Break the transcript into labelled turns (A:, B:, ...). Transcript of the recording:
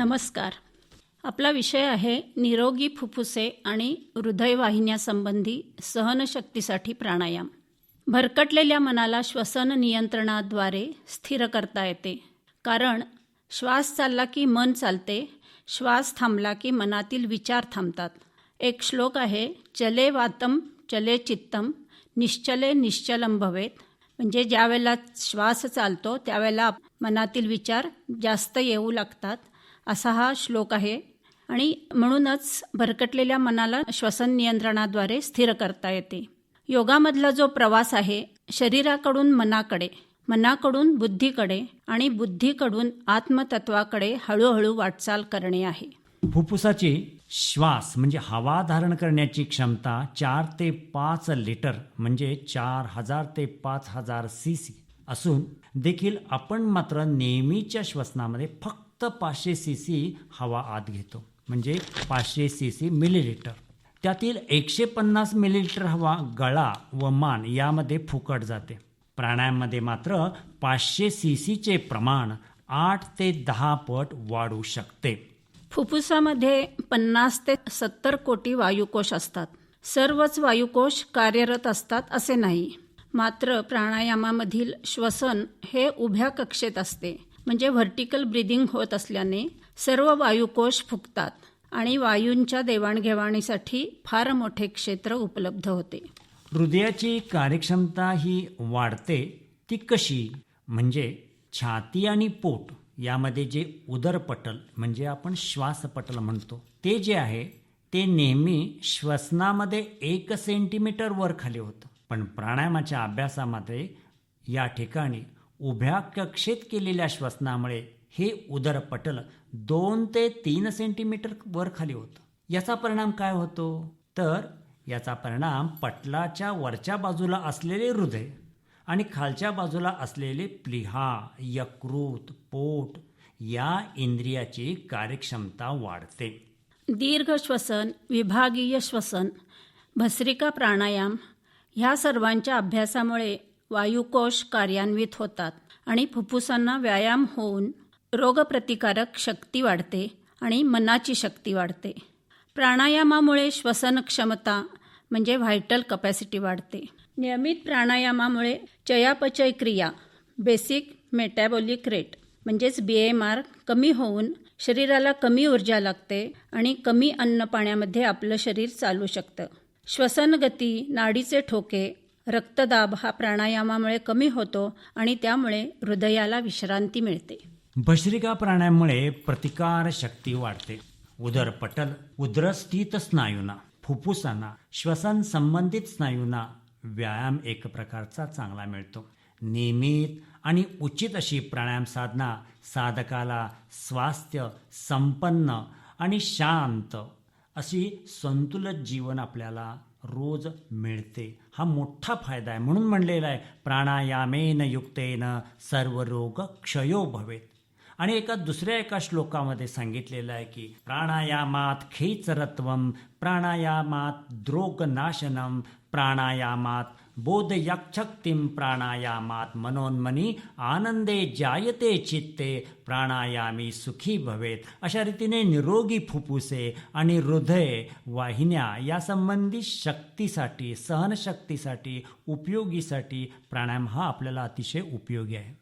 A: नमस्कार. आपला विषय आहे निरोगी फुफ्फुसे आणि हृदयवाहिन्यासंबंधी सहनशक्तीसाठी प्राणायाम. भरकटलेल्या मनाला श्वसन नियंत्रणाद्वारे स्थिर करता येते. कारण श्वास चालला की मन चालते, श्वास थांबला की मनातील विचार थांबतात. एक श्लोक आहे, चले वातम चले चित्तम निश्चले निश्चलम भवेत. म्हणजे ज्यावेळेला श्वास चालतो त्यावेळेला मनातील विचार जास्त येऊ लागतात, असा हा श्लोक आहे. आणि म्हणूनच भरकटलेल्या मनाला श्वसन नियंत्रणाद्वारे स्थिर करता येते. योगामधला जो प्रवास आहे, शरीराकडून मनाकडे, मनाकडून बुद्धीकडे आणि बुद्धीकडून आत्मतत्वाकडे हळूहळू वाटचाल करणे आहे.
B: फुफ्फुसाची श्वास म्हणजे हवा धारण करण्याची क्षमता 4 ते 5 लिटर म्हणजे 4000 ते 5000 सीसी असून देखील आपण मात्र नेहमीच्या श्वसनामध्ये फक्त 500 सीसी हवा आत घेतो, म्हणजे 500 सीसी मिलीलिटर. त्यातील 150 मिलीलिटर हवा गळा व मान यामध्ये फुकट जाते. प्राणायाममध्ये मात्र 500 सीसीचे प्रमाण 8 ते 10 पट वाढू शकते.
A: फुफ्फुसामध्ये 50 ते 70 कोटी वायुकोश असतात. सर्वच वायुकोश कार्यरत असतात असे नाही. मात्र प्राणायामामधील श्वसन हे उभ्या कक्षेत असते, म्हणजे व्हर्टिकल ब्रीदिंग होत असल्याने सर्व वायुकोश फुगतात आणि वायूंच्या देवाणघेवाणीसाठी फार मोठे क्षेत्र उपलब्ध होते.
B: हृदयाची कार्यक्षमता ही वाढते. ती कशी? म्हणजे छाती आणि पोट यामध्ये जे उदरपटल म्हणजे आपण श्वासपटल म्हणतो, ते जे आहे ते नेहमी श्वसनामध्ये 1 सेंटीमीटर वर खाली होतं. पण प्राणायामाच्या अभ्यासामध्ये या ठिकाणी उभ्या कक्षेत केलेल्या श्वसनामुळे हे उदरपटल 2 ते 3 सेंटीमीटर वर खाली होतं. याचा परिणाम काय होतो? तर याचा परिणाम पटलाच्या वरच्या बाजूला असलेले हृदय आणि खालच्या बाजूला असलेले प्लीहा, यकृत, पोट या इंद्रियाची कार्यक्षमता वाढते.
A: दीर्घ श्वसन, विभागीय श्वसन, भस्त्रिका प्राणायाम ह्या सर्वांच्या अभ्यासामुळे वायुकोश कार्यान्वित होतात आणि फुफ्फुसांना व्यायाम होऊन रोगप्रतिकारक शक्ती वाढते आणि मनाची शक्ती वाढते. प्राणायामामुळे श्वसन क्षमता म्हणजे व्हायटल कपॅसिटी वाढते. नियमित प्राणायामामुळे चयापचय क्रिया, बेसिक मेटाबॉलिक रेट म्हणजेच BMR कमी होऊन शरीराला कमी ऊर्जा लागते आणि कमी अन्न पाण्यामध्ये आपलं शरीर चालू शकतं. श्वसन गती, नाडीचे ठोके, रक्तदाब हा प्राणायामामुळे कमी होतो आणि त्यामुळे हृदयाला विश्रांती मिळते.
B: भस्त्रिका प्राणायामामुळे प्रतिकार शक्ती वाढते. उदरपटल, उदरस्थित स्नायूंना, फुफ्फुसांना, श्वसन संबंधित स्नायूंना व्यायाम एक प्रकारचा चांगला मिळतो. नियमित आणि उचित अशी प्राणायाम साधना साधकाला स्वास्थ्य, संपन्न आणि शांत अशी संतुलित जीवन आपल्याला रोज मिळते. हा मोठा फायदा आहे. म्हणून म्हणलेला आहे, प्राणायामेन युक्तेन सर्व रोग क्षयो भवेत. आणि दुसऱ्या एका श्लोकामध्ये सांगितलेलं आहे की प्राणायामात खेचरत्वम, प्राणायामात द्रोगनाशनम, प्राणायामात बोधयक्षक्तिम, प्राणायामात मनोन्मनी आनंदे जायते चित्ते, प्राणायामी सुखी भवेत. अशा रीतीने निरोगी फुफ्फुसे आणि हृदय वाहिन्या यासंबंधी शक्तीसाठी, सहनशक्तीसाठी, उपयोगीसाठी प्राणायाम हा आपल्याला अतिशय उपयोगी आहे.